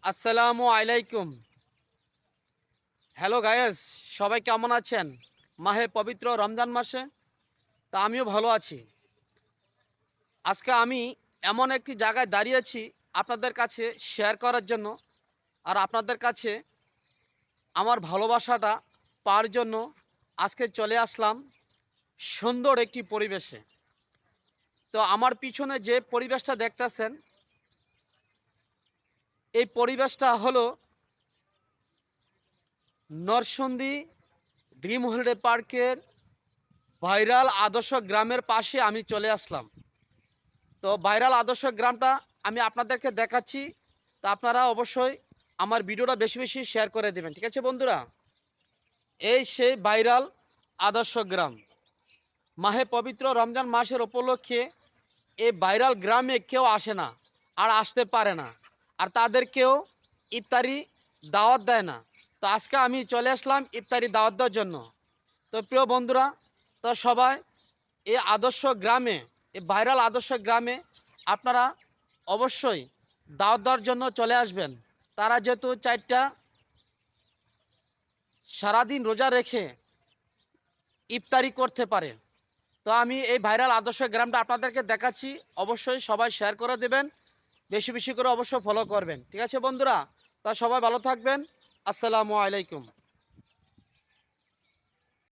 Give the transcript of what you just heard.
আসসালামু আলাইকুম। Hello guys, সবাই কেমন আছেন? মাহে পবিত্র রমজান মাসে তা আমিও ভালো আছি। আজকে আমি এমন একটি জায়গায় দাঁড়িয়েছি আপনাদের কাছে শেয়ার করার জন্য, আর আপনাদের কাছে আমার ভালোবাসাটা পাওয়ার জন্য আজকে চলে আসলাম সুন্দর একটি পরিবেশে। তো আমার পিছনে যে পরিবেশটা দেখতেছেন, এই পরিবেশটা হলো নরসিংদী ড্রিম হলিডে পার্কের ভাইরাল আদর্শ গ্রামের পাশে আমি চলে আসলাম। তো ভাইরাল আদর্শ গ্রামটা আমি আপনাদেরকে দেখাচ্ছি। তো আপনারা অবশ্যই আমার ভিডিওটা বেশি বেশি শেয়ার করে দেবেন, ঠিক আছে বন্ধুরা? এই সেই ভাইরাল আদর্শ গ্রাম। মাহে পবিত্র রমজান মাসের উপলক্ষে এই ভাইরাল গ্রামে কেউ আসে না, আর আসতে পারে না, আর তাদেরকেও ইফতারি দাওয়াত দেয় না। তো আজকে আমি চলে আসলাম ইফতারি দাওয়াত দেওয়ার জন্য। তো প্রিয় বন্ধুরা, তো সবাই এই আদর্শ গ্রামে, এই ভাইরাল আদর্শ গ্রামে আপনারা অবশ্যই দাওয়াত দেওয়ার জন্য চলে আসবেন। তারা যেহেতু চারটা সারাদিন রোজা রেখে ইফতারি করতে পারে। তো আমি এই ভাইরাল আদর্শ গ্রামটা আপনাদেরকে দেখাচ্ছি, অবশ্যই সবাই শেয়ার করে দেবেন, বেশি বেশি করে অবশ্যই ফলো করবেন, ঠিক আছে বন্ধুরা? তা সবাই ভালো থাকবেন। আসসালামু আলাইকুম।